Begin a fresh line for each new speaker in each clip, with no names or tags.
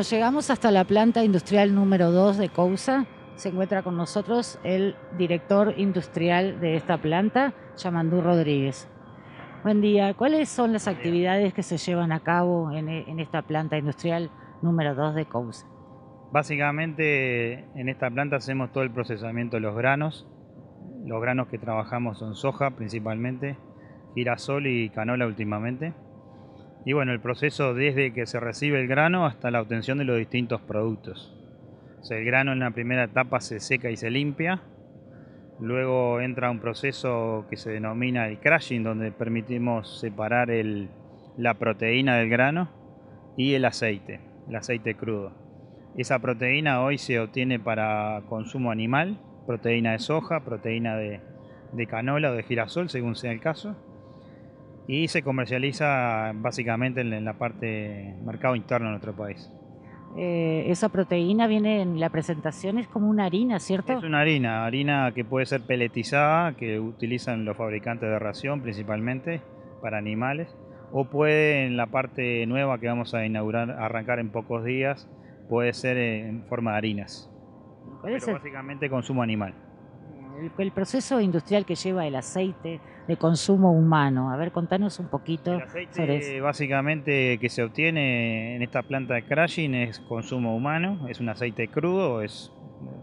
Cuando llegamos hasta la planta industrial número 2 de Cousa, se encuentra con nosotros el director industrial de esta planta, Yamandú Rodríguez. Buen día. ¿Cuáles son las actividades que se llevan a cabo en esta planta industrial número 2 de Cousa?
Básicamente en esta planta hacemos todo el procesamiento de los granos. Los granos que trabajamos son soja principalmente, girasol y canola últimamente. Y bueno, el proceso desde que se recibe el grano hasta la obtención de los distintos productos. O sea, el grano en la primera etapa se seca y se limpia. Luego entra un proceso que se denomina el crushing, donde permitimos separar la proteína del grano y el aceite crudo. Esa proteína hoy se obtiene para consumo animal, proteína de soja, proteína de canola o de girasol, según sea el caso, y se comercializa básicamente en la parte mercado interno de nuestro país.
Esa proteína viene en la presentación, es como una harina, ¿cierto?
Es una harina que puede ser peletizada, que utilizan los fabricantes de ración principalmente para animales, o puede en la parte nueva que vamos a inaugurar, arrancar en pocos días, puede ser en forma de harinas.
¿Cuál es
Pero básicamente consumo animal.
el proceso industrial que lleva el aceite de consumo humano? A ver, contanos un poquito
El
sobre
aceite
eso.
básicamente que se obtiene en esta planta de crushing es consumo humano, es un aceite crudo, es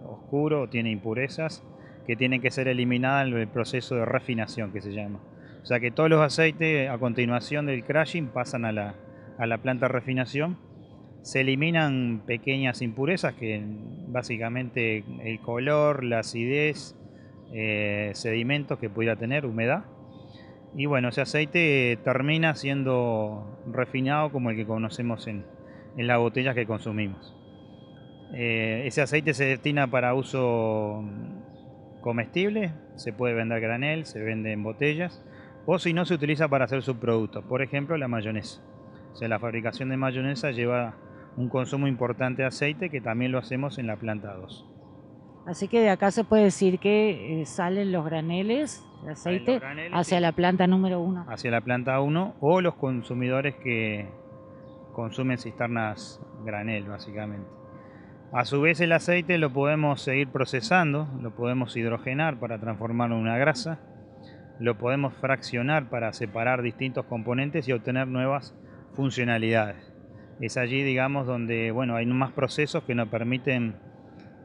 oscuro, tiene impurezas que tienen que ser eliminadas en el proceso de refinación que se llama. O sea que todos los aceites a continuación del crushing pasan a la planta de refinación. Se eliminan pequeñas impurezas que básicamente el color, la acidez, sedimentos que pudiera tener, humedad. Y bueno, ese aceite termina siendo refinado como el que conocemos en las botellas que consumimos. Ese aceite se destina para uso comestible, se puede vender granel, se vende en botellas, o si no se utiliza para hacer subproductos, por ejemplo la mayonesa. O sea, la fabricación de mayonesa lleva un consumo importante de aceite que también lo hacemos en la planta 2.
Así que de acá se puede decir que salen los graneles de
Salen los
aceite
graneles,
hacia
sí,
la planta número 1.
hacia la planta 1 o los consumidores que consumen cisternas granel básicamente. A su vez el aceite lo podemos seguir procesando, lo podemos hidrogenar para transformarlo en una grasa, lo podemos fraccionar para separar distintos componentes y obtener nuevas funcionalidades. Es allí, digamos, donde bueno, hay más procesos que nos permiten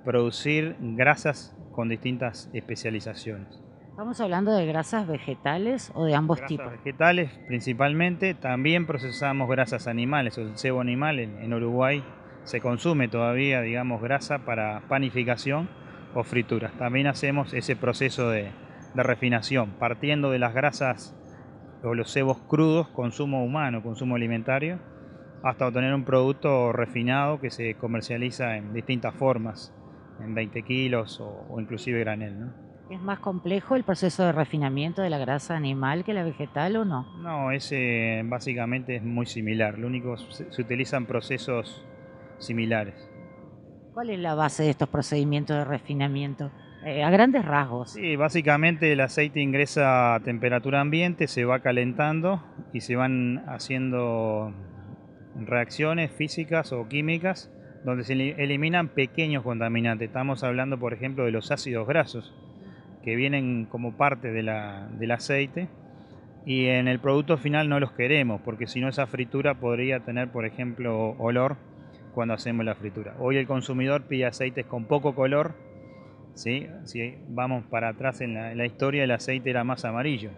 producir grasas con distintas especializaciones.
¿Estamos hablando de grasas vegetales o de ambos
Grasas
tipos?
vegetales principalmente, también procesamos grasas animales, o el cebo animal en Uruguay se consume todavía, digamos, grasa para panificación o frituras. También hacemos ese proceso de refinación, partiendo de las grasas o los cebos crudos, consumo humano, consumo alimentario, hasta obtener un producto refinado que se comercializa en distintas formas, en 20 kilos o inclusive granel, ¿no?
¿Es más complejo el proceso de refinamiento de la grasa animal que la vegetal o no?
No, ese básicamente es muy similar, lo único se utilizan procesos similares.
¿Cuál es la base de estos procedimientos de refinamiento? A grandes rasgos.
Sí, básicamente el aceite ingresa a temperatura ambiente, se va calentando y se van haciendo reacciones físicas o químicas donde se eliminan pequeños contaminantes. Estamos hablando, por ejemplo, de los ácidos grasos que vienen como parte del aceite y en el producto final no los queremos porque si no esa fritura podría tener, por ejemplo, olor cuando hacemos la fritura. Hoy el consumidor pide aceites con poco color. ¿Sí? Si vamos para atrás en la historia, el aceite era más amarillo.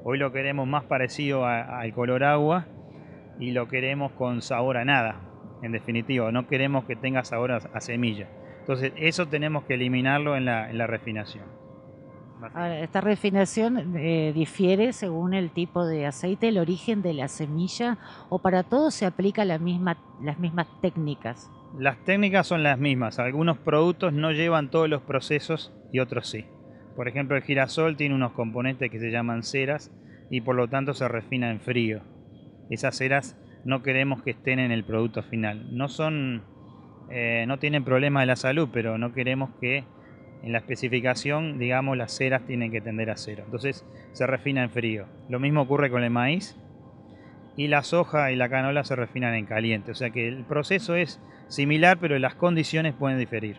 Hoy lo queremos más parecido al color agua y lo queremos con sabor a nada. En definitiva, no queremos que tenga sabor a semilla. Entonces, eso tenemos que eliminarlo en la refinación.
Ahora, esta refinación difiere según el tipo de aceite, el origen de la semilla, o para todos se aplica las mismas técnicas.
Las técnicas son las mismas. Algunos productos no llevan todos los procesos y otros sí. Por ejemplo, el girasol tiene unos componentes que se llaman ceras y por lo tanto se refina en frío. Esas ceras no queremos que estén en el producto final. No tienen problema de la salud, pero no queremos que en la especificación, digamos, las ceras tienen que tender a cero. Entonces se refina en frío. Lo mismo ocurre con el maíz y la soja y la canola se refinan en caliente. O sea que el proceso es similar, pero las condiciones pueden diferir.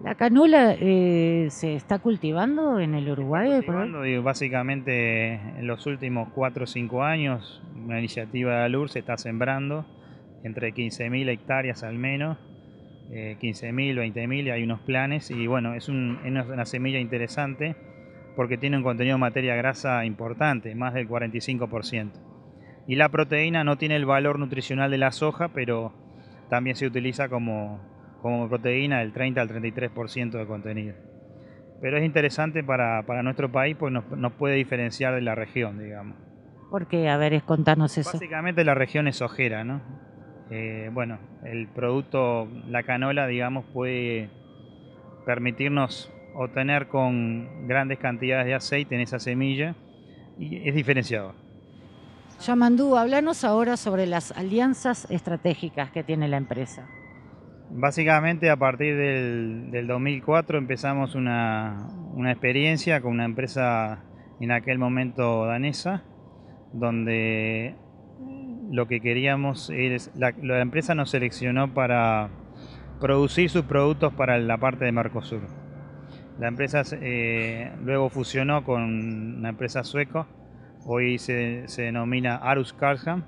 ¿La canola se está cultivando en el Uruguay?
Básicamente en los últimos 4 o 5 años, una iniciativa de ALUR se está sembrando entre 15.000 hectáreas al menos, 15.000, 20.000, y hay unos planes, y bueno, es una semilla interesante porque tiene un contenido de materia grasa importante, más del 45%. Y la proteína no tiene el valor nutricional de la soja, pero también se utiliza como proteína del 30 al 33% de contenido. Pero es interesante para nuestro país, pues nos puede diferenciar de la región, digamos.
¿Por qué? A ver, contanos eso.
Básicamente la región es sojera, ¿no? Bueno, el producto, la canola, digamos, puede permitirnos obtener con grandes cantidades de aceite en esa semilla y es diferenciador.
Yamandú, háblanos ahora sobre las alianzas estratégicas que tiene la empresa.
Básicamente a partir del 2004 empezamos una experiencia con una empresa en aquel momento danesa, donde lo que queríamos es, la empresa nos seleccionó para producir sus productos para la parte de Mercosur. La empresa luego fusionó con una empresa sueca, hoy se denomina Arus Karlshamn,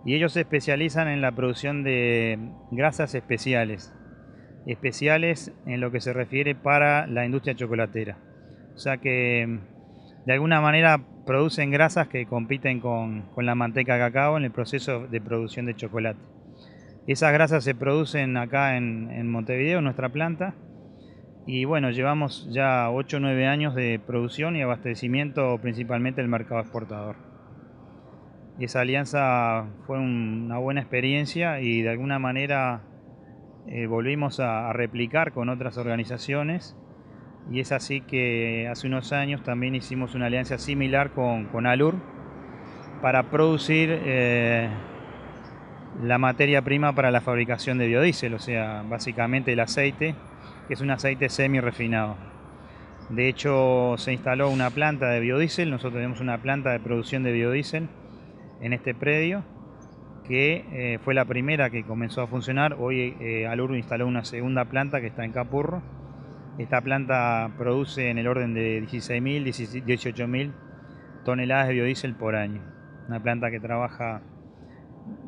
y ellos se especializan en la producción de grasas especiales en lo que se refiere para la industria chocolatera. O sea que de alguna manera producen grasas que compiten con la manteca de cacao en el proceso de producción de chocolate. Esas grasas se producen acá en Montevideo, en nuestra planta, y bueno, llevamos ya 8 o 9 años de producción y abastecimiento principalmente del mercado exportador. Esa alianza fue una buena experiencia y de alguna manera volvimos a replicar con otras organizaciones, y es así que hace unos años también hicimos una alianza similar con ALUR para producir la materia prima para la fabricación de biodiesel, o sea, básicamente el aceite, que es un aceite semi refinado. De hecho, se instaló una planta de biodiesel, nosotros tenemos una planta de producción de biodiesel en este predio, que fue la primera que comenzó a funcionar. Hoy ALUR instaló una segunda planta que está en Capurro. Esta planta produce en el orden de 16.000, 18.000 toneladas de biodiesel por año. Una planta que trabaja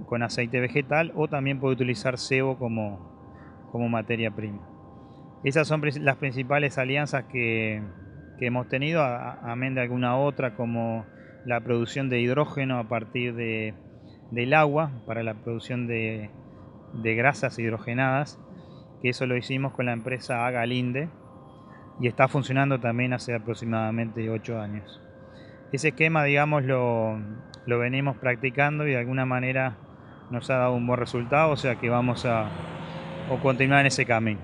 con aceite vegetal o también puede utilizar sebo como materia prima. Esas son las principales alianzas que hemos tenido, amén de alguna otra, como la producción de hidrógeno a partir del agua para la producción de grasas hidrogenadas, que eso lo hicimos con la empresa Agalinde y está funcionando también hace aproximadamente 8 años. Ese esquema, digamos, lo venimos practicando y de alguna manera nos ha dado un buen resultado, o sea que vamos a continuar en ese camino.